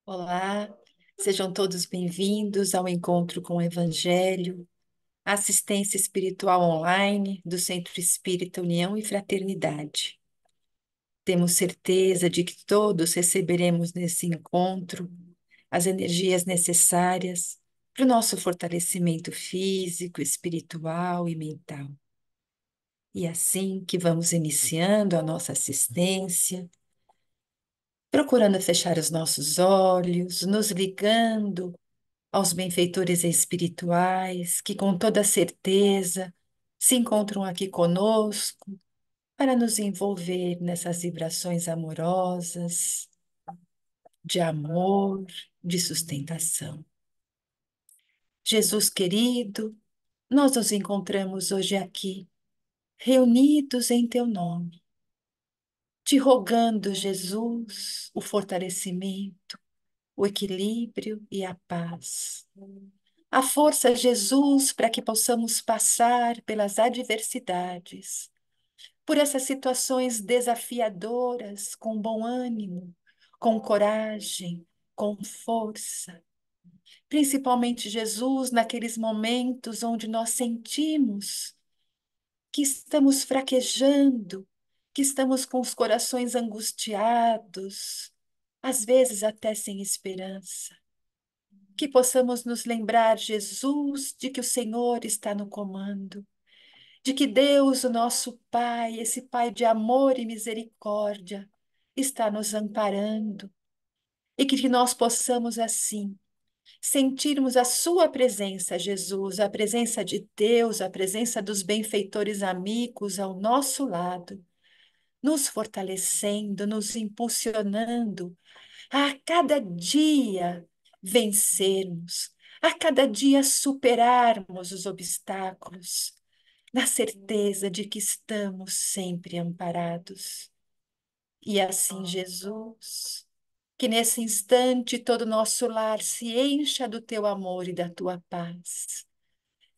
Olá, sejam todos bem-vindos ao Encontro com o Evangelho, assistência espiritual online do Centro Espírita União e Fraternidade. Temos certeza de que todos receberemos nesse encontro as energias necessárias para o nosso fortalecimento físico, espiritual e mental. E assim que vamos iniciando a nossa assistência, procurando fechar os nossos olhos, nos ligando aos benfeitores espirituais que, com toda certeza, se encontram aqui conosco para nos envolver nessas vibrações amorosas, de amor, de sustentação. Jesus querido, nós nos encontramos hoje aqui, reunidos em teu nome, te rogando, Jesus, o fortalecimento, o equilíbrio e a paz. A força, Jesus, para que possamos passar pelas adversidades, por essas situações desafiadoras, com bom ânimo, com coragem, com força. Principalmente, Jesus, naqueles momentos onde nós sentimos que estamos fraquejando, que estamos com os corações angustiados, às vezes até sem esperança. Que possamos nos lembrar, Jesus, de que o Senhor está no comando, de que Deus, o nosso Pai, esse Pai de amor e misericórdia, está nos amparando, e que nós possamos, assim, sentirmos a Sua presença, Jesus, a presença de Deus, a presença dos benfeitores amigos ao nosso lado, nos fortalecendo, nos impulsionando a cada dia vencermos, a cada dia superarmos os obstáculos, na certeza de que estamos sempre amparados. E assim, Jesus, que nesse instante todo o nosso lar se encha do teu amor e da tua paz.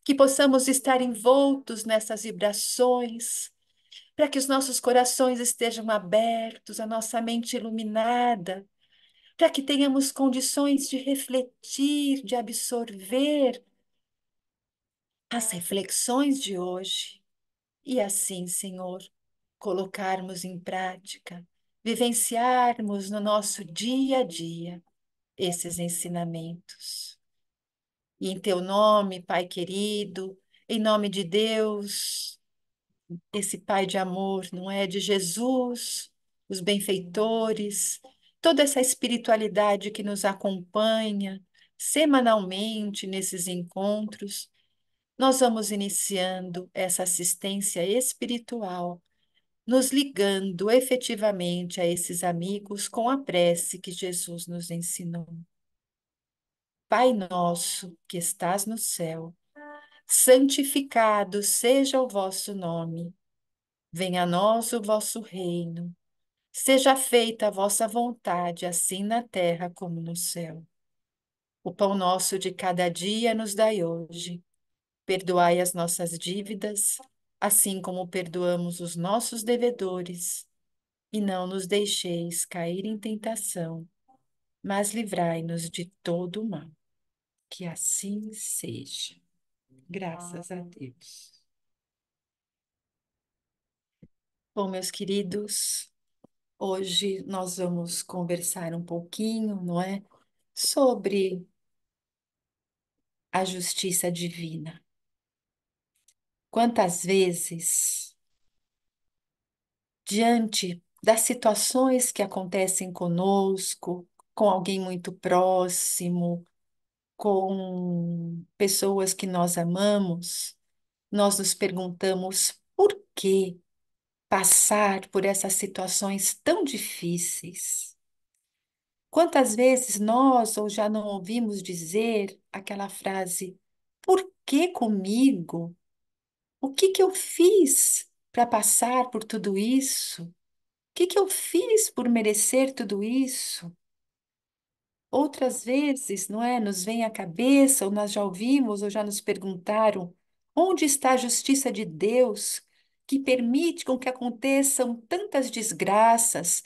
Que possamos estar envoltos nessas vibrações, para que os nossos corações estejam abertos, a nossa mente iluminada, para que tenhamos condições de refletir, de absorver as reflexões de hoje e assim, Senhor, colocarmos em prática, vivenciarmos no nosso dia a dia esses ensinamentos. E em teu nome, Pai querido, em nome de Deus, esse Pai de amor, não é? De Jesus, os benfeitores, toda essa espiritualidade que nos acompanha semanalmente nesses encontros, nós vamos iniciando essa assistência espiritual, nos ligando efetivamente a esses amigos com a prece que Jesus nos ensinou. Pai nosso que estás no céu, santificado seja o vosso nome. Venha a nós o vosso reino. Seja feita a vossa vontade, assim na terra como no céu. O pão nosso de cada dia nos dai hoje. Perdoai as nossas dívidas, assim como perdoamos os nossos devedores. E não nos deixeis cair em tentação, mas livrai-nos de todo o mal. Que assim seja. Graças a Deus. Bom, meus queridos, hoje nós vamos conversar um pouquinho, não é? Sobre a justiça divina. Quantas vezes, diante das situações que acontecem conosco, com alguém muito próximo, com pessoas que nós amamos, nós nos perguntamos por que passar por essas situações tão difíceis? Quantas vezes nós ou já não ouvimos dizer aquela frase: por que comigo? O que que eu fiz para passar por tudo isso? O que que eu fiz por merecer tudo isso? Outras vezes, não é, nos vem à cabeça, ou nós já ouvimos, ou já nos perguntaram, onde está a justiça de Deus que permite com que aconteçam tantas desgraças,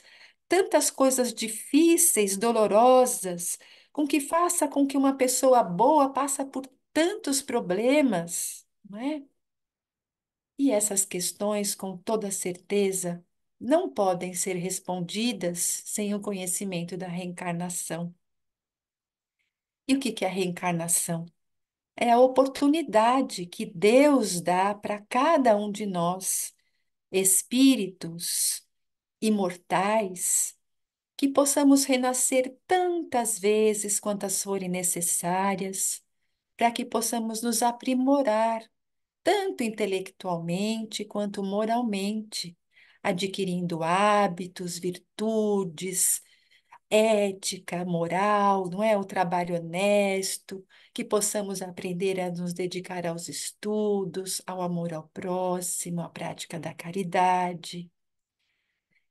tantas coisas difíceis, dolorosas, com que faça com que uma pessoa boa passe por tantos problemas, não é? E essas questões, com toda certeza, não podem ser respondidas sem o conhecimento da reencarnação. E o que é a reencarnação? É a oportunidade que Deus dá para cada um de nós, espíritos imortais, que possamos renascer tantas vezes quantas forem necessárias, para que possamos nos aprimorar, tanto intelectualmente quanto moralmente, adquirindo hábitos, virtudes, ética, moral, não é? O trabalho honesto, que possamos aprender a nos dedicar aos estudos, ao amor ao próximo, à prática da caridade.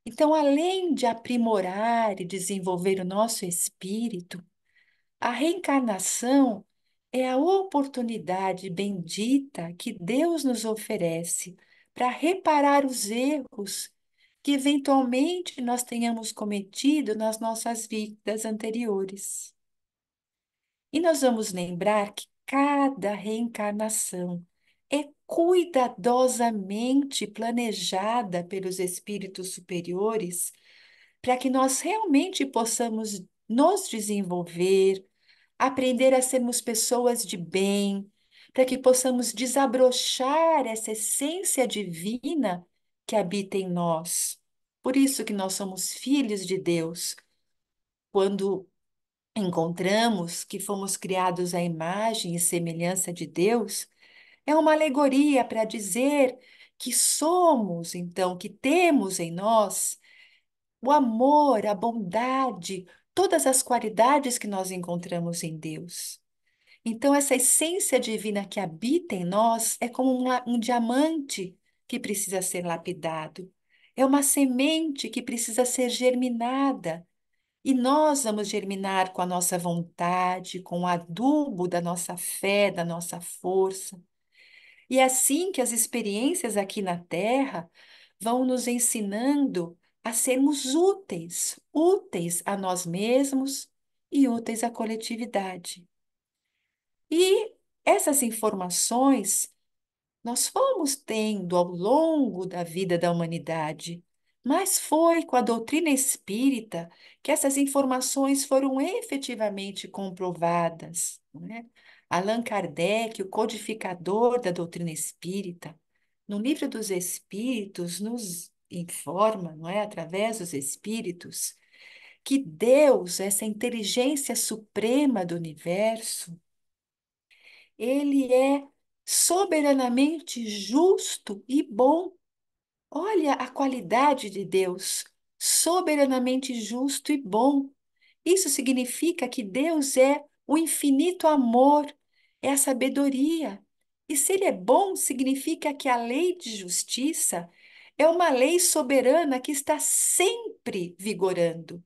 Então, além de aprimorar e desenvolver o nosso espírito, a reencarnação é a oportunidade bendita que Deus nos oferece para reparar os erros que eventualmente nós tenhamos cometido nas nossas vidas anteriores. E nós vamos lembrar que cada reencarnação é cuidadosamente planejada pelos espíritos superiores para que nós realmente possamos nos desenvolver, aprender a sermos pessoas de bem, para que possamos desabrochar essa essência divina que habita em nós. Por isso que nós somos filhos de Deus. Quando encontramos que fomos criados à imagem e semelhança de Deus, é uma alegoria para dizer que somos, então, que temos em nós o amor, a bondade, todas as qualidades que nós encontramos em Deus. Então, essa essência divina que habita em nós é como um diamante que precisa ser lapidado. É uma semente que precisa ser germinada. E nós vamos germinar com a nossa vontade, com o adubo da nossa fé, da nossa força. E é assim que as experiências aqui na Terra vão nos ensinando a sermos úteis, úteis a nós mesmos e úteis à coletividade. E essas informações nós fomos tendo ao longo da vida da humanidade, mas foi com a doutrina espírita que essas informações foram efetivamente comprovadas, não é? Allan Kardec, o codificador da doutrina espírita, no Livro dos Espíritos, nos informa, não é, através dos espíritos, que Deus, essa inteligência suprema do universo, ele é soberanamente justo e bom. Olha a qualidade de Deus, soberanamente justo e bom. Isso significa que Deus é o infinito amor, é a sabedoria. E se Ele é bom, significa que a lei de justiça é uma lei soberana que está sempre vigorando.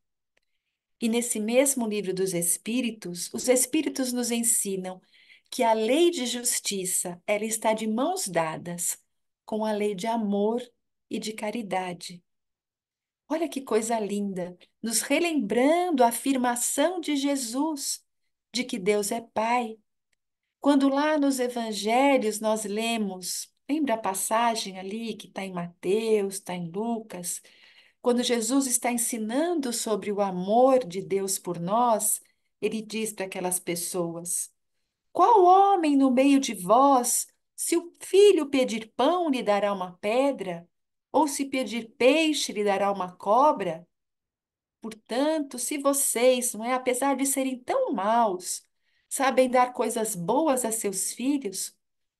E nesse mesmo livro dos Espíritos, os Espíritos nos ensinam que a lei de justiça, ela está de mãos dadas com a lei de amor e de caridade. Olha que coisa linda, nos relembrando a afirmação de Jesus de que Deus é Pai. Quando lá nos Evangelhos nós lemos, lembra a passagem ali que está em Mateus, está em Lucas, quando Jesus está ensinando sobre o amor de Deus por nós, ele diz para aquelas pessoas: Qual homem no meio de vós, se o filho pedir pão, lhe dará uma pedra? Ou se pedir peixe, lhe dará uma cobra? Portanto, se vocês, não é, apesar de serem tão maus, sabem dar coisas boas a seus filhos,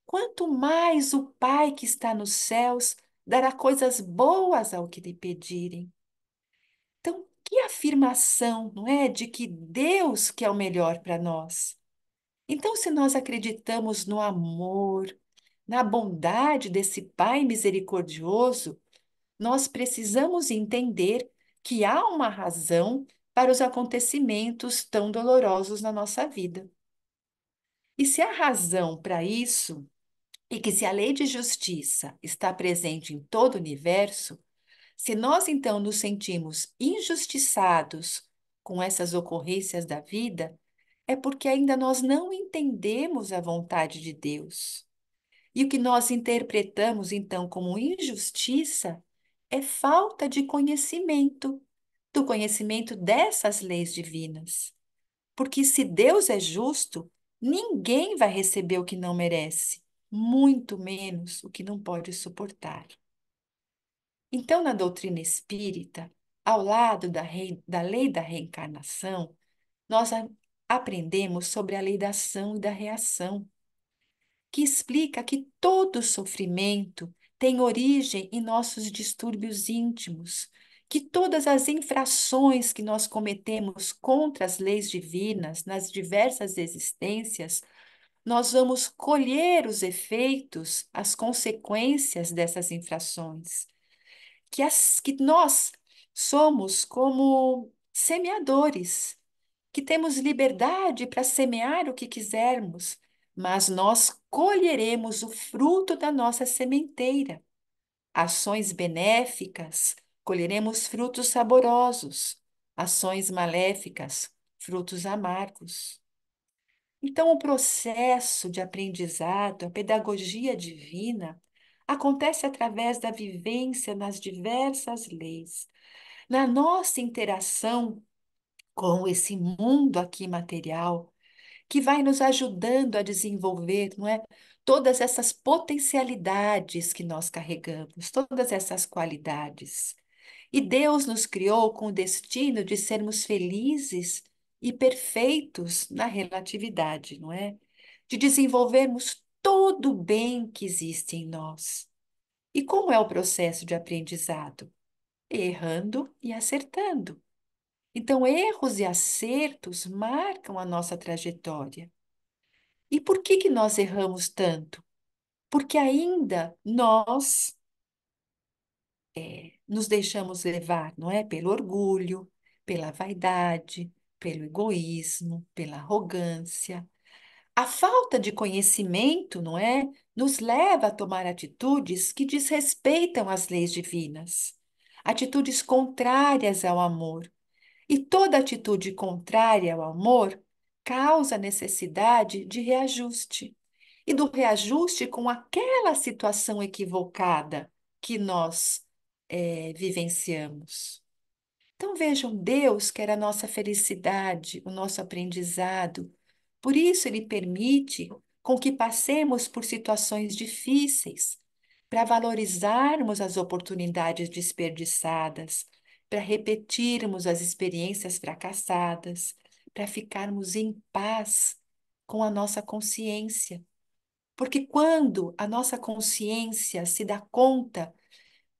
quanto mais o Pai que está nos céus dará coisas boas ao que lhe pedirem. Então, que afirmação, não é, de que Deus quer o melhor para nós. Então, se nós acreditamos no amor, na bondade desse Pai misericordioso, nós precisamos entender que há uma razão para os acontecimentos tão dolorosos na nossa vida. E se há razão para isso, e que se a lei de justiça está presente em todo o universo, Se nós então nos sentimos injustiçados com essas ocorrências da vida, é porque ainda nós não entendemos a vontade de Deus. E o que nós interpretamos então como injustiça é falta de conhecimento, do conhecimento dessas leis divinas. Porque se Deus é justo, ninguém vai receber o que não merece, muito menos o que não pode suportar. Então, na doutrina espírita, ao lado da lei da reencarnação, nós aprendemos sobre a lei da ação e da reação, que explica que todo sofrimento tem origem em nossos distúrbios íntimos, que todas as infrações que nós cometemos contra as leis divinas nas diversas existências, nós vamos colher os efeitos, as consequências dessas infrações, que nós somos como semeadores, que temos liberdade para semear o que quisermos, mas nós colheremos o fruto da nossa sementeira. Ações benéficas, colheremos frutos saborosos. Ações maléficas, frutos amargos. Então, o processo de aprendizado, a pedagogia divina, acontece através da vivência nas diversas leis, na nossa interação com esse mundo aqui material, que vai nos ajudando a desenvolver, não é? Todas essas potencialidades que nós carregamos, todas essas qualidades. E Deus nos criou com o destino de sermos felizes e perfeitos na relatividade, não é? De desenvolvermos todo o bem que existe em nós. E como é o processo de aprendizado? Errando e acertando. Então, erros e acertos marcam a nossa trajetória. E por que que nós erramos tanto? Porque ainda nós nos deixamos levar, não é? Pelo orgulho, pela vaidade, pelo egoísmo, pela arrogância. A falta de conhecimento, não é? Nos leva a tomar atitudes que desrespeitam as leis divinas, atitudes contrárias ao amor. E toda atitude contrária ao amor causa necessidade de reajuste. E do reajuste com aquela situação equivocada que nós vivenciamos. Então vejam, Deus quer a nossa felicidade, o nosso aprendizado. Por isso Ele permite com que passemos por situações difíceis, para valorizarmos as oportunidades desperdiçadas, para repetirmos as experiências fracassadas, para ficarmos em paz com a nossa consciência. Porque quando a nossa consciência se dá conta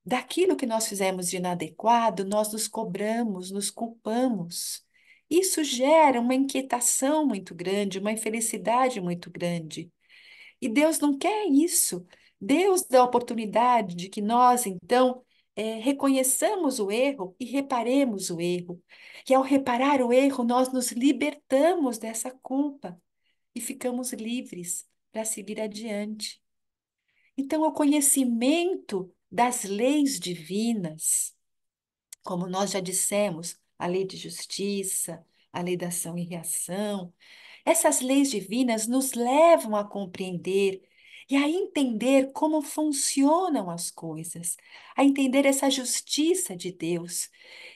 daquilo que nós fizemos de inadequado, nós nos cobramos, nos culpamos. Isso gera uma inquietação muito grande, uma infelicidade muito grande. E Deus não quer isso. Deus dá a oportunidade de que nós, então, reconheçamos o erro e reparemos o erro. E ao reparar o erro, nós nos libertamos dessa culpa e ficamos livres para seguir adiante. Então, o conhecimento das leis divinas, como nós já dissemos, a lei de justiça, a lei da ação e reação, essas leis divinas nos levam a compreender e a entender como funcionam as coisas, a entender essa justiça de Deus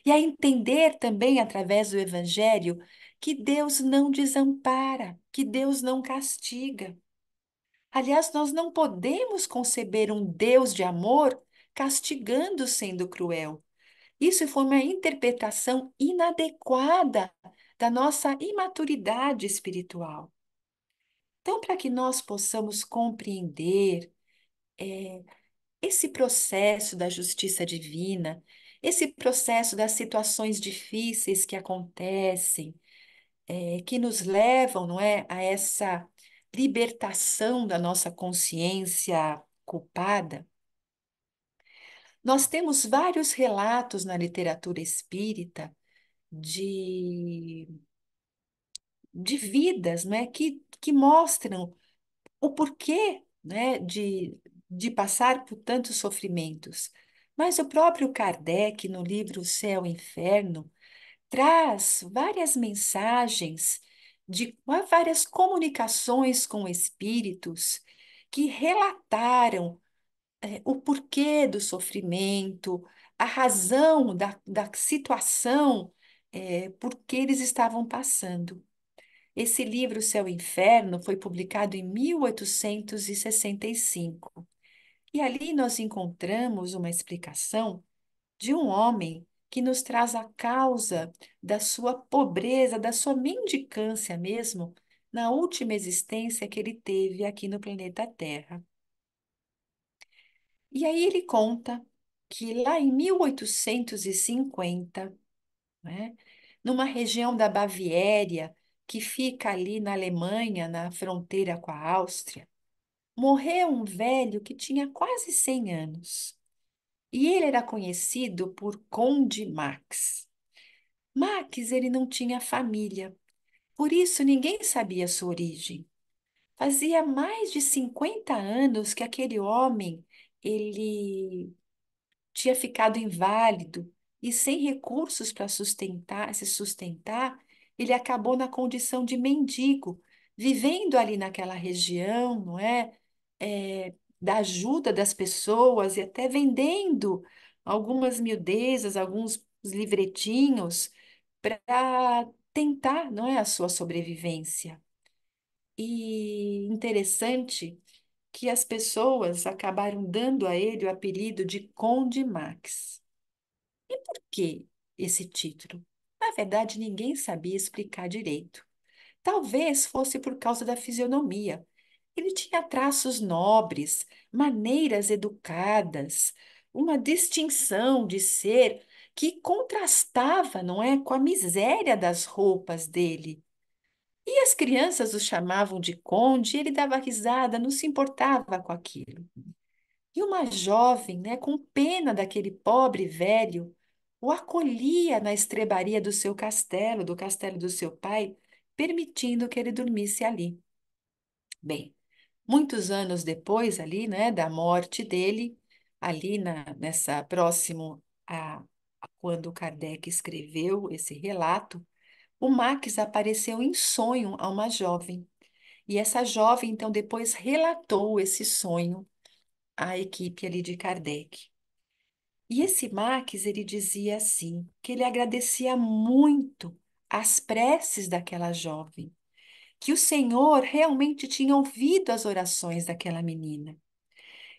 e a entender também através do Evangelho que Deus não desampara, que Deus não castiga. Aliás, nós não podemos conceber um Deus de amor castigando sendo cruel. Isso foi uma interpretação inadequada da nossa imaturidade espiritual. Então, para que nós possamos compreender esse processo da justiça divina, esse processo das situações difíceis que acontecem, que nos levam, não é, a essa libertação da nossa consciência culpada, nós temos vários relatos na literatura espírita de, de vidas, né, que mostram o porquê, né, de passar por tantos sofrimentos. Mas o próprio Kardec, no livro O Céu e o Inferno, traz várias mensagens de várias comunicações com espíritos que relataram o porquê do sofrimento, a razão da situação por que eles estavam passando. Esse livro, Céu e Inferno, foi publicado em 1865. E ali nós encontramos uma explicação de um homem que nos traz a causa da sua pobreza, da sua mendicância mesmo, na última existência que ele teve aqui no planeta Terra. E aí ele conta que lá em 1850, né, numa região da Baviera, que fica ali na Alemanha, na fronteira com a Áustria, morreu um velho que tinha quase 100 anos. E ele era conhecido por Conde Max. Max, ele não tinha família, por isso ninguém sabia sua origem. Fazia mais de 50 anos que aquele homem, ele tinha ficado inválido e sem recursos para se sustentar, ele acabou na condição de mendigo, vivendo ali naquela região, não é? Da ajuda das pessoas e até vendendo algumas miudezas, alguns livretinhos para tentar, não é, a sua sobrevivência. E interessante que as pessoas acabaram dando a ele o apelido de Conde Max. E por que esse título? Na verdade, ninguém sabia explicar direito. Talvez fosse por causa da fisionomia. Ele tinha traços nobres, maneiras educadas, uma distinção de ser que contrastava, não é, com a miséria das roupas dele. E as crianças o chamavam de conde, e ele dava risada, não se importava com aquilo. E uma jovem, né, com pena daquele pobre velho, o acolhia na estrebaria do seu castelo, do castelo do seu pai, permitindo que ele dormisse ali. Bem, muitos anos depois ali, né, da morte dele, ali nessa próximo a quando Kardec escreveu esse relato, o Max apareceu em sonho a uma jovem. E essa jovem, então, depois relatou esse sonho à equipe ali de Kardec. E esse Max, ele dizia assim, que ele agradecia muito as preces daquela jovem, que o Senhor realmente tinha ouvido as orações daquela menina,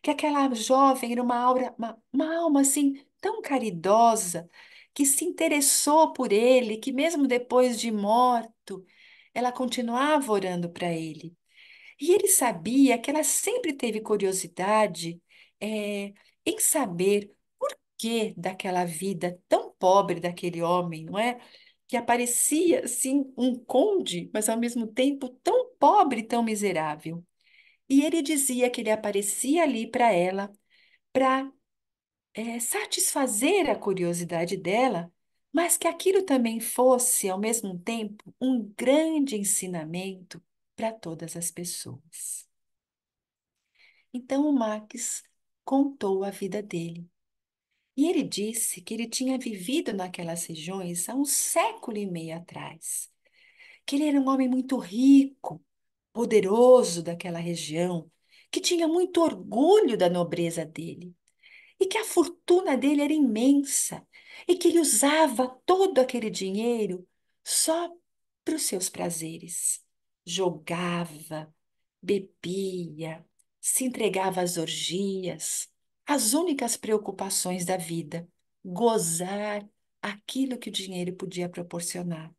que aquela jovem era uma alma assim tão caridosa, que se interessou por ele, que mesmo depois de morto, ela continuava orando para ele. E ele sabia que ela sempre teve curiosidade, em saber por que daquela vida tão pobre daquele homem, não é? Que aparecia assim um conde, mas ao mesmo tempo tão pobre, tão miserável. E ele dizia que ele aparecia ali para ela, para satisfazer a curiosidade dela, mas que aquilo também fosse, ao mesmo tempo, um grande ensinamento para todas as pessoas. Então o Max contou a vida dele. E ele disse que ele tinha vivido naquelas regiões há um século e meio atrás, que ele era um homem muito rico, poderoso daquela região, que tinha muito orgulho da nobreza dele e que a fortuna dele era imensa e que ele usava todo aquele dinheiro só para os seus prazeres. Jogava, bebia, se entregava às orgias, as únicas preocupações da vida, gozar aquilo que o dinheiro podia proporcionar.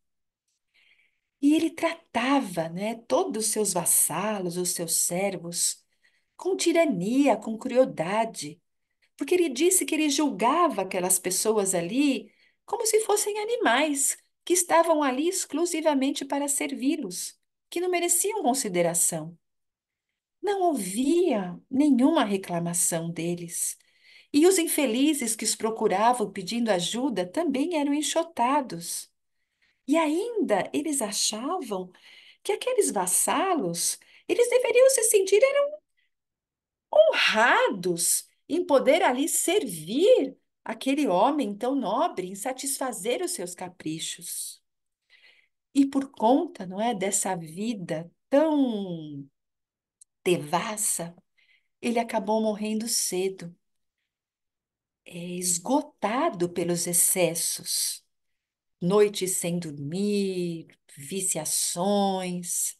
E ele tratava, né, todos os seus vassalos, os seus servos, com tirania, com crueldade, porque ele disse que ele julgava aquelas pessoas ali como se fossem animais que estavam ali exclusivamente para servi-los, que não mereciam consideração. Não ouvia nenhuma reclamação deles. E os infelizes que os procuravam pedindo ajuda também eram enxotados. E ainda eles achavam que aqueles vassalos, eles deveriam se sentir honrados em poder ali servir aquele homem tão nobre, em satisfazer os seus caprichos. E por conta, não é, dessa vida tão devassa, ele acabou morrendo cedo, esgotado pelos excessos, noites sem dormir, viciações.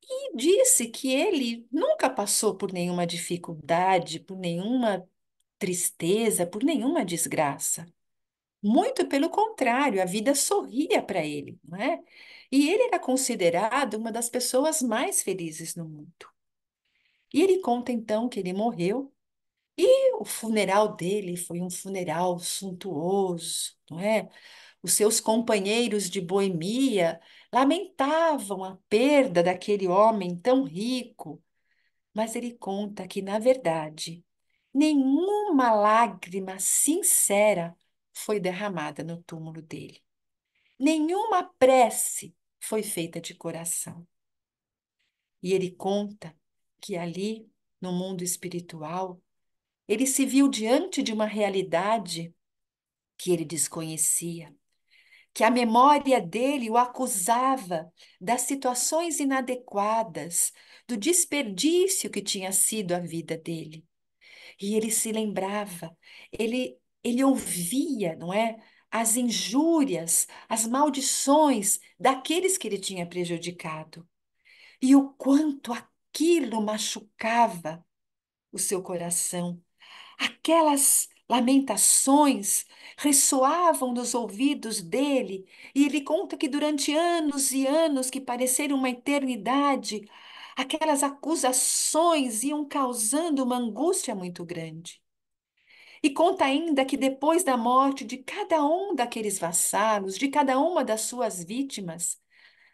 E disse que ele nunca passou por nenhuma dificuldade, por nenhuma tristeza, por nenhuma desgraça. Muito pelo contrário, a vida sorria para ele, não é? E ele era considerado uma das pessoas mais felizes no mundo. E ele conta então que ele morreu e o funeral dele foi um funeral suntuoso, não é? Os seus companheiros de boemia lamentavam a perda daquele homem tão rico, mas ele conta que, na verdade, nenhuma lágrima sincera foi derramada no túmulo dele. Nenhuma prece foi feita de coração. E ele conta que ali, no mundo espiritual, ele se viu diante de uma realidade que ele desconhecia, que a memória dele o acusava das situações inadequadas, do desperdício que tinha sido a vida dele. E ele se lembrava, ele ouvia, não é? As injúrias, as maldições daqueles que ele tinha prejudicado. E o quanto aquilo machucava o seu coração. Aquelas lamentações ressoavam nos ouvidos dele, e ele conta que durante anos e anos, que pareceram uma eternidade, aquelas acusações iam causando uma angústia muito grande. E conta ainda que depois da morte de cada um daqueles vassalos, de cada uma das suas vítimas,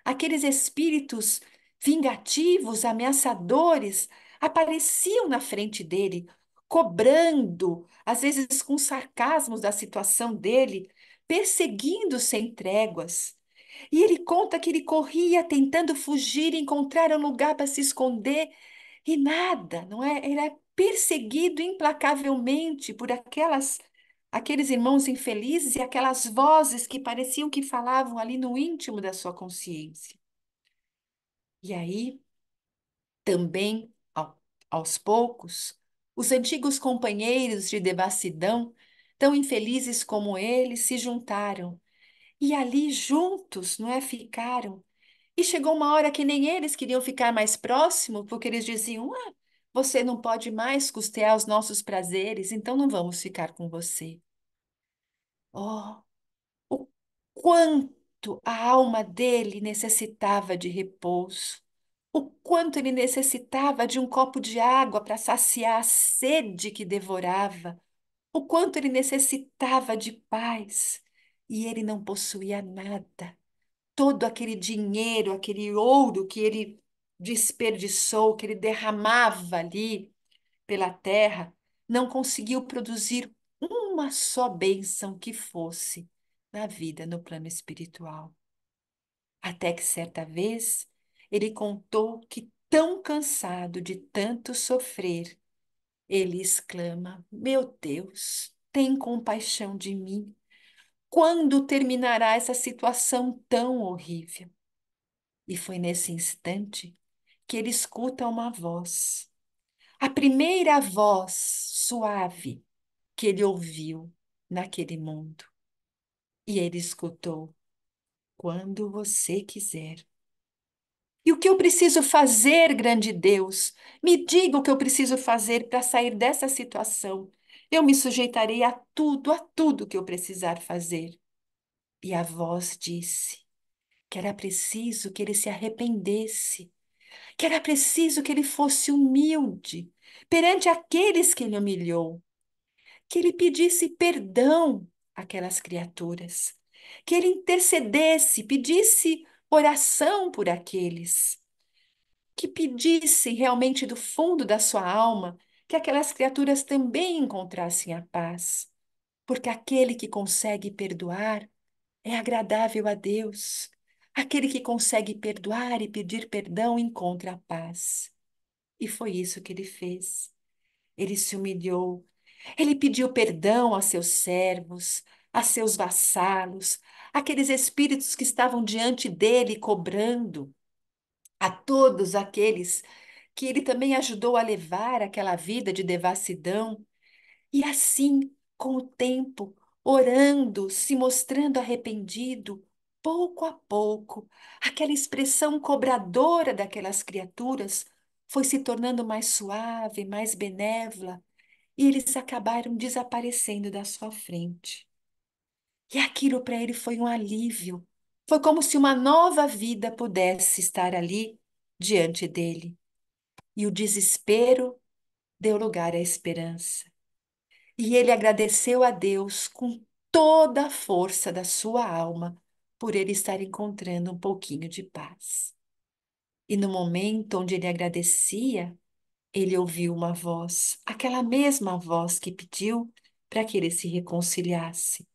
aqueles espíritos vingativos, ameaçadores, apareciam na frente dele, cobrando, às vezes com sarcasmos da situação dele, perseguindo sem tréguas. E ele conta que ele corria tentando fugir, encontrar um lugar para se esconder, e nada, não é? Ele é perseguido implacavelmente por aqueles irmãos infelizes e aquelas vozes que pareciam que falavam ali no íntimo da sua consciência. E aí, também, aos poucos, os antigos companheiros de devassidão, tão infelizes como ele, se juntaram e ali juntos, não é, ficaram. E chegou uma hora que nem eles queriam ficar mais próximo, porque eles diziam: ah, você não pode mais custear os nossos prazeres, então não vamos ficar com você. Oh, o quanto a alma dele necessitava de repouso, o quanto ele necessitava de um copo de água para saciar a sede que devorava, o quanto ele necessitava de paz, e ele não possuía nada. Todo aquele dinheiro, aquele ouro que ele desperdiçou, que ele derramava ali pela terra, não conseguiu produzir uma só bênção que fosse na vida no plano espiritual. Até que certa vez ele contou que, tão cansado de tanto sofrer, ele exclama: Meu Deus, tem compaixão de mim. Quando terminará essa situação tão horrível? E foi nesse instante que ele escuta uma voz. A primeira voz suave que ele ouviu naquele mundo. E ele escutou: Quando você quiser. E o que eu preciso fazer, grande Deus? Me diga o que eu preciso fazer para sair dessa situação. Eu me sujeitarei a tudo que eu precisar fazer. E a voz disse que era preciso que ele se arrependesse, que era preciso que ele fosse humilde perante aqueles que ele humilhou, que ele pedisse perdão àquelas criaturas, que ele intercedesse, pedisse oração por aqueles, que pedisse realmente do fundo da sua alma que aquelas criaturas também encontrassem a paz, porque aquele que consegue perdoar é agradável a Deus. Aquele que consegue perdoar e pedir perdão encontra a paz. E foi isso que ele fez. ele se humilhou, ele pediu perdão a seus servos, a seus vassalos, aqueles espíritos que estavam diante dele cobrando, a todos aqueles que ele também ajudou a levar aquela vida de devassidão. E assim, com o tempo, orando, se mostrando arrependido, pouco a pouco, aquela expressão cobradora daquelas criaturas foi se tornando mais suave, mais benévola, e eles acabaram desaparecendo da sua frente. E aquilo para ele foi um alívio. Foi como se uma nova vida pudesse estar ali diante dele. E o desespero deu lugar à esperança. E ele agradeceu a Deus com toda a força da sua alma por ele estar encontrando um pouquinho de paz. E no momento onde ele agradecia, ele ouviu uma voz, aquela mesma voz que pediu para que ele se reconciliasse.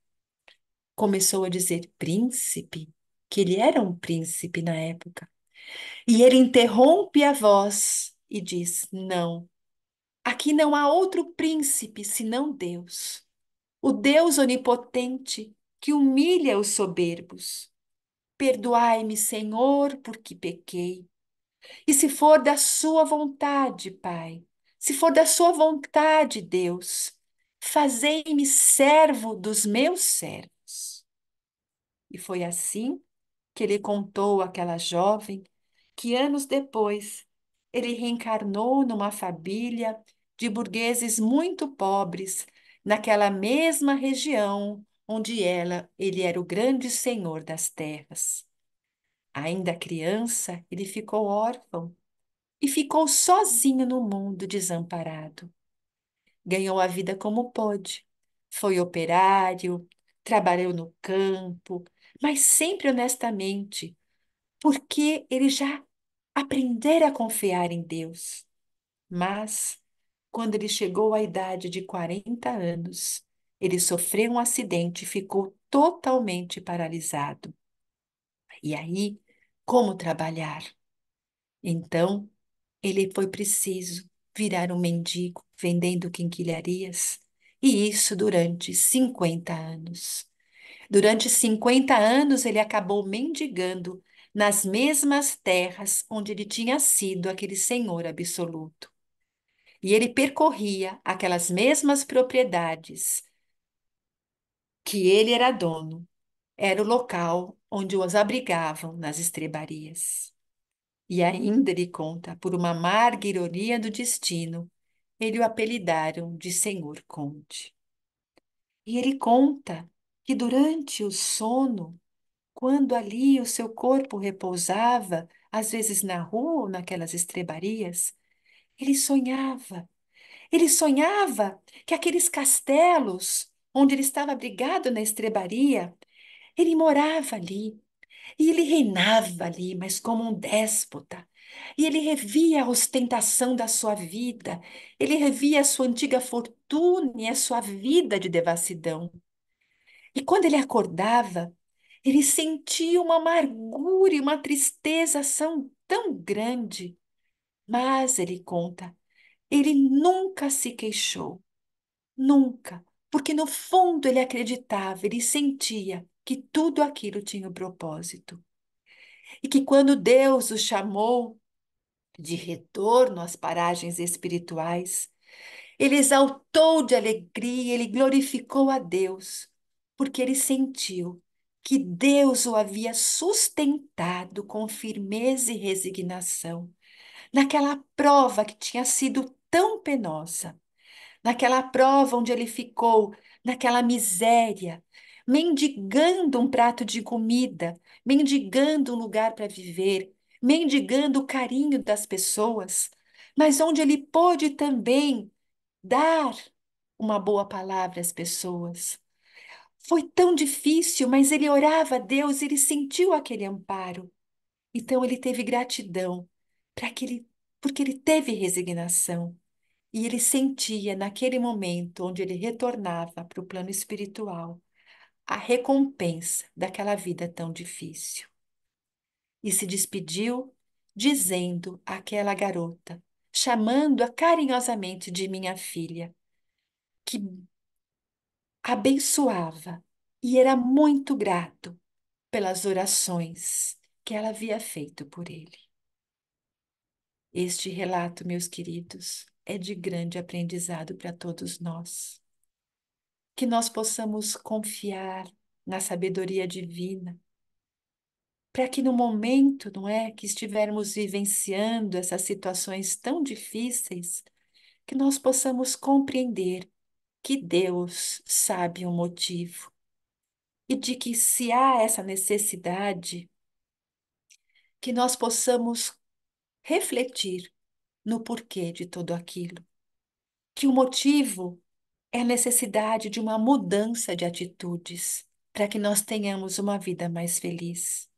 Começou a dizer príncipe, que ele era um príncipe na época. E ele interrompe a voz e diz: Não, aqui não há outro príncipe senão Deus. O Deus onipotente que humilha os soberbos. Perdoai-me, Senhor, porque pequei. E se for da sua vontade, Pai, se for da sua vontade, Deus, fazei-me servo dos meus servos. E foi assim que ele contou àquela jovem que anos depois ele reencarnou numa família de burgueses muito pobres, naquela mesma região onde ele era o grande senhor das terras. Ainda criança, ele ficou órfão e ficou sozinho no mundo, desamparado. Ganhou a vida como pôde. Foi operário, trabalhou no campo, mas sempre honestamente, porque ele já aprendera a confiar em Deus. Mas, quando ele chegou à idade de 40 anos, ele sofreu um acidente e ficou totalmente paralisado. E aí, como trabalhar? Então, ele foi preciso virar um mendigo vendendo quinquilharias, e isso durante 50 anos. Durante 50 anos, ele acabou mendigando nas mesmas terras onde ele tinha sido aquele senhor absoluto. E ele percorria aquelas mesmas propriedades que ele era dono, era o local onde os abrigavam nas estrebarias. E ainda ele conta, por uma amarga ironia do destino, ele o apelidaram de Senhor Conde. E ele conta que durante o sono, quando ali o seu corpo repousava, às vezes na rua ou naquelas estrebarias, ele sonhava. Ele sonhava que aqueles castelos onde ele estava abrigado na estrebaria, ele morava ali e ele reinava ali, mas como um déspota. E ele revia a ostentação da sua vida, ele revia a sua antiga fortuna e a sua vida de devassidão. E quando ele acordava, ele sentia uma amargura e uma tristeza tão grande. Mas, ele conta, ele nunca se queixou, nunca, porque no fundo ele acreditava, ele sentia que tudo aquilo tinha um propósito. E que quando Deus o chamou de retorno às paragens espirituais, ele exaltou de alegria, ele glorificou a Deus, porque ele sentiu que Deus o havia sustentado com firmeza e resignação naquela prova que tinha sido tão penosa, naquela prova onde ele ficou, naquela miséria, mendigando um prato de comida, mendigando um lugar para viver, mendigando o carinho das pessoas, mas onde ele pôde também dar uma boa palavra às pessoas. Foi tão difícil, mas ele orava a Deus, ele sentiu aquele amparo. Então ele teve gratidão para aquele, porque ele teve resignação. E ele sentia naquele momento onde ele retornava para o plano espiritual a recompensa daquela vida tão difícil. E se despediu dizendo àquela garota: chamando-a carinhosamente de minha filha, que abençoava e era muito grato pelas orações que ela havia feito por ele. Este relato, meus queridos, é de grande aprendizado para todos nós. Que nós possamos confiar na sabedoria divina, para que no momento, não é, que estivermos vivenciando essas situações tão difíceis, que nós possamos compreender que Deus sabe o motivo e de que se há essa necessidade, que nós possamos refletir no porquê de tudo aquilo, que o motivo é a necessidade de uma mudança de atitudes para que nós tenhamos uma vida mais feliz.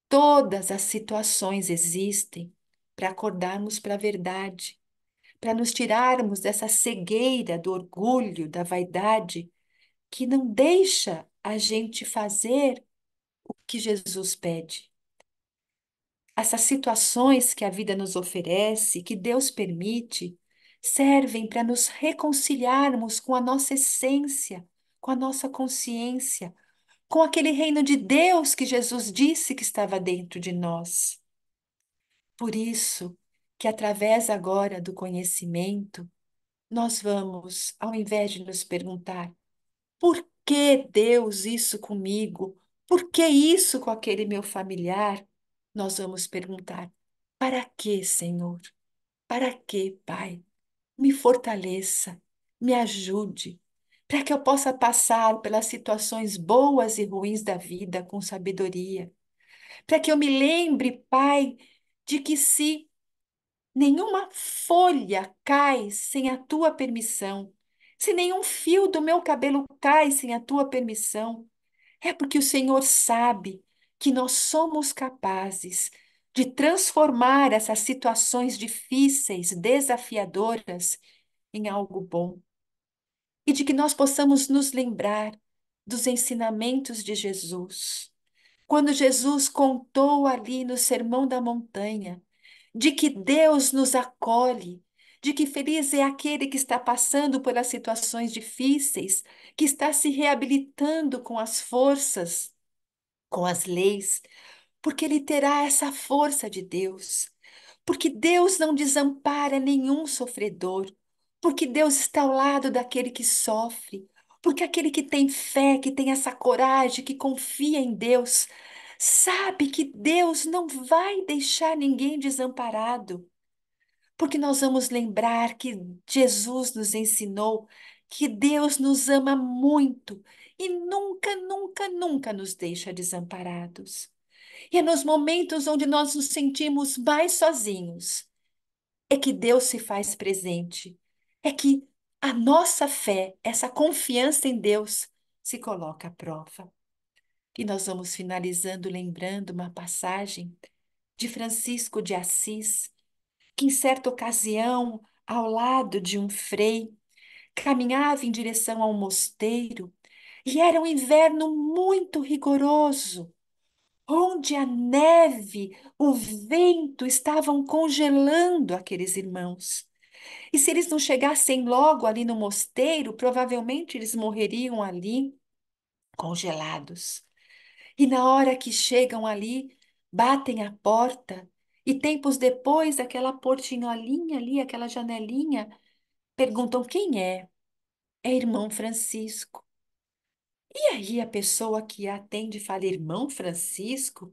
Todas as situações existem para acordarmos para a verdade, para nos tirarmos dessa cegueira do orgulho, da vaidade, que não deixa a gente fazer o que Jesus pede. Essas situações que a vida nos oferece, que Deus permite, servem para nos reconciliarmos com a nossa essência, com a nossa consciência, com aquele reino de Deus que Jesus disse que estava dentro de nós. Por isso que através agora do conhecimento, nós vamos, ao invés de nos perguntar, por que Deus isso comigo? Por que isso com aquele meu familiar? Nós vamos perguntar: para que, Senhor? Para que, Pai? Me fortaleça, me ajude, para que eu possa passar pelas situações boas e ruins da vida com sabedoria. Para que eu me lembre, Pai, de que se nenhuma folha cai sem a tua permissão, se nenhum fio do meu cabelo cai sem a tua permissão, é porque o Senhor sabe que nós somos capazes de transformar essas situações difíceis, desafiadoras, em algo bom. E de que nós possamos nos lembrar dos ensinamentos de Jesus. Quando Jesus contou ali no Sermão da Montanha, de que Deus nos acolhe, de que feliz é aquele que está passando pelas situações difíceis, que está se reabilitando com as forças, com as leis, porque ele terá essa força de Deus, porque Deus não desampara nenhum sofredor, porque Deus está ao lado daquele que sofre, porque aquele que tem fé, que tem essa coragem, que confia em Deus, sabe que Deus não vai deixar ninguém desamparado, porque nós vamos lembrar que Jesus nos ensinou que Deus nos ama muito e nunca, nunca, nunca nos deixa desamparados. E é nos momentos onde nós nos sentimos mais sozinhos, é que Deus se faz presente. É que a nossa fé, essa confiança em Deus, se coloca à prova. E nós vamos finalizando lembrando uma passagem de Francisco de Assis, que em certa ocasião, ao lado de um frei, caminhava em direção a um mosteiro, e era um inverno muito rigoroso, onde a neve, o vento estavam congelando aqueles irmãos. E se eles não chegassem logo ali no mosteiro, provavelmente eles morreriam ali congelados. E na hora que chegam ali, batem a porta, e tempos depois, aquela portinholinha ali, aquela janelinha, perguntam quem é. É irmão Francisco. E aí a pessoa que atende fala, irmão Francisco?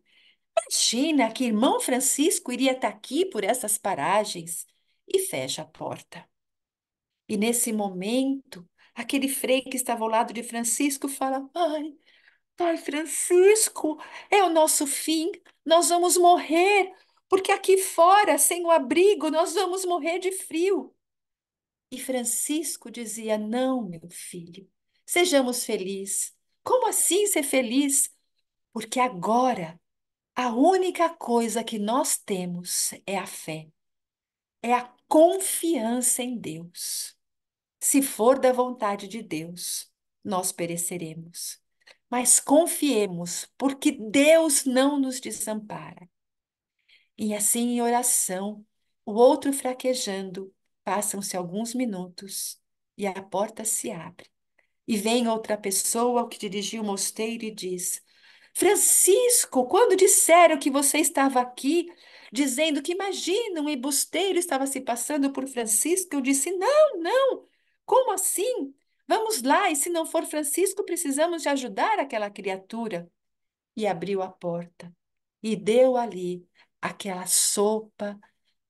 Imagina que irmão Francisco iria estar aqui por essas paragens e fecha a porta. E nesse momento, aquele frei que estava ao lado de Francisco fala: Ai, Pai Francisco, é o nosso fim, nós vamos morrer, porque aqui fora, sem o abrigo, nós vamos morrer de frio. E Francisco dizia: Não, meu filho, sejamos felizes. Como assim ser feliz? Porque agora a única coisa que nós temos é a fé, é a confiança em Deus. Se for da vontade de Deus, nós pereceremos. Mas confiemos, porque Deus não nos desampara. E assim, em oração, o outro fraquejando. Passam-se alguns minutos e a porta se abre. E vem outra pessoa ao que dirigiu o mosteiro e diz: Francisco, quando disseram que você estava aqui, dizendo que imagina, um embusteiro estava se passando por Francisco, eu disse: não, não, como assim? Vamos lá, e se não for Francisco, precisamos de ajudar aquela criatura. E abriu a porta e deu ali aquela sopa,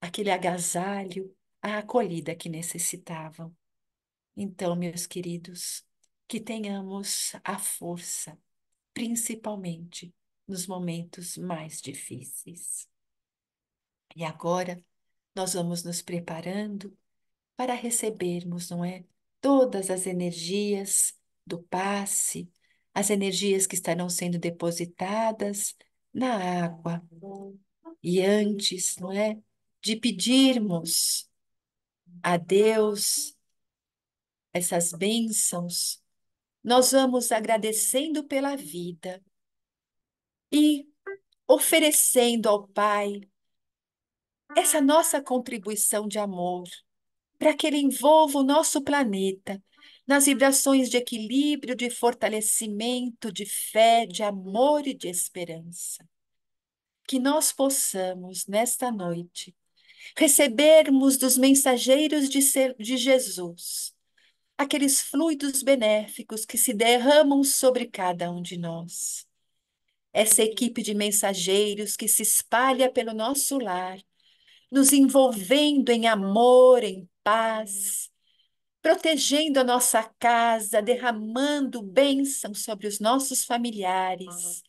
aquele agasalho, a acolhida que necessitavam. Então, meus queridos, que tenhamos a força, principalmente nos momentos mais difíceis. E agora nós vamos nos preparando para recebermos, não é? Todas as energias do passe, as energias que estarão sendo depositadas na água. E antes, não é? De pedirmos a Deus essas bênçãos, nós vamos agradecendo pela vida e oferecendo ao Pai essa nossa contribuição de amor, para que Ele envolva o nosso planeta nas vibrações de equilíbrio, de fortalecimento, de fé, de amor e de esperança. Que nós possamos, nesta noite, recebermos dos mensageiros de Jesus aqueles fluidos benéficos que se derramam sobre cada um de nós. Essa equipe de mensageiros que se espalha pelo nosso lar, nos envolvendo em amor, em paz, protegendo a nossa casa, derramando bênção sobre os nossos familiares,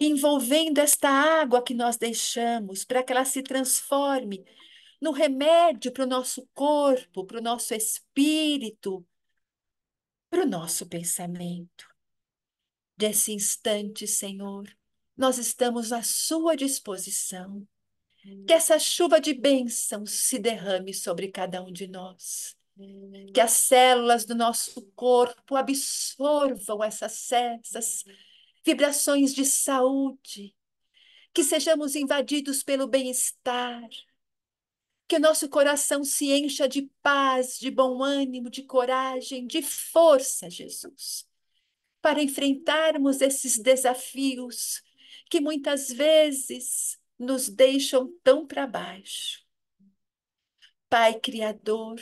envolvendo esta água que nós deixamos para que ela se transforme no remédio para o nosso corpo, para o nosso espírito, para o nosso pensamento. Desse instante, Senhor, nós estamos à sua disposição. Que essa chuva de bênçãos se derrame sobre cada um de nós. Que as células do nosso corpo absorvam essas vibrações de saúde. Que sejamos invadidos pelo bem-estar. Que o nosso coração se encha de paz, de bom ânimo, de coragem, de força, Jesus, para enfrentarmos esses desafios que muitas vezes nos deixam tão para baixo. Pai Criador,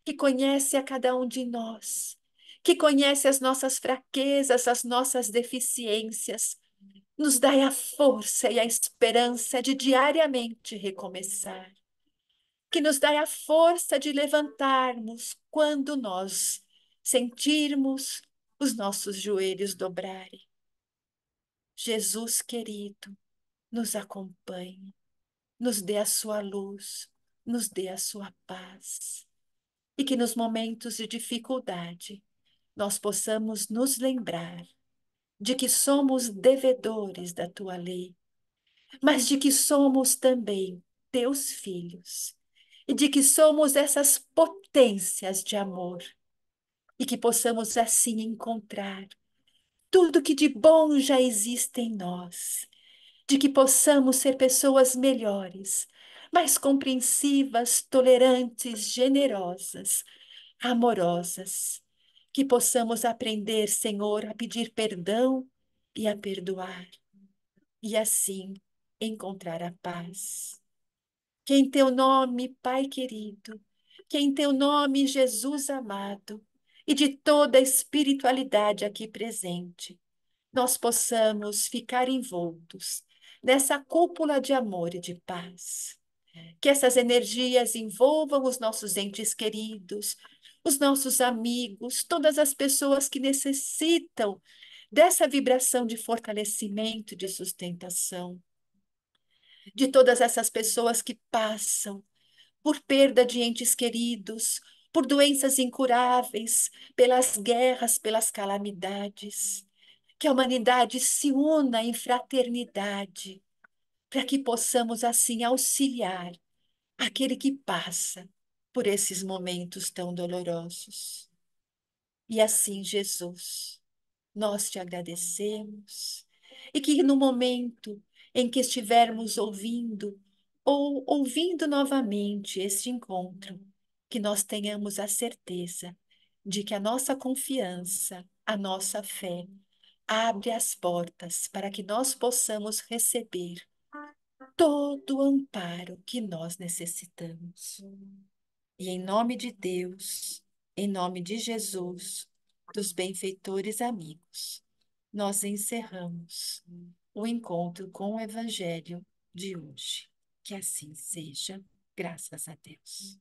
que conhece a cada um de nós, que conhece as nossas fraquezas, as nossas deficiências, nos dai a força e a esperança de diariamente recomeçar, que nos dai a força de levantarmos quando nós sentirmos os nossos joelhos dobrarem. Jesus querido, nos acompanhe, nos dê a sua luz, nos dê a sua paz. E que nos momentos de dificuldade nós possamos nos lembrar de que somos devedores da tua lei, mas de que somos também teus filhos e de que somos essas potências de amor e que possamos assim encontrar tudo que de bom já existe em nós, de que possamos ser pessoas melhores, mais compreensivas, tolerantes, generosas, amorosas, que possamos aprender, Senhor, a pedir perdão e a perdoar, e assim encontrar a paz. Que em teu nome, Pai querido, que em teu nome, Jesus amado, e de toda a espiritualidade aqui presente, nós possamos ficar envoltos nessa cúpula de amor e de paz. Que essas energias envolvam os nossos entes queridos, os nossos amigos, todas as pessoas que necessitam dessa vibração de fortalecimento, de sustentação, de todas essas pessoas que passam por perda de entes queridos, por doenças incuráveis, pelas guerras, pelas calamidades. Que a humanidade se una em fraternidade, para que possamos assim auxiliar aquele que passa por esses momentos tão dolorosos. E assim, Jesus, nós te agradecemos e que no momento em que estivermos ouvindo ou ouvindo novamente este encontro, que nós tenhamos a certeza de que a nossa confiança, a nossa fé, abre as portas para que nós possamos receber todo o amparo que nós necessitamos. E em nome de Deus, em nome de Jesus, dos benfeitores amigos, nós encerramos o encontro com o Evangelho de hoje. Que assim seja, graças a Deus.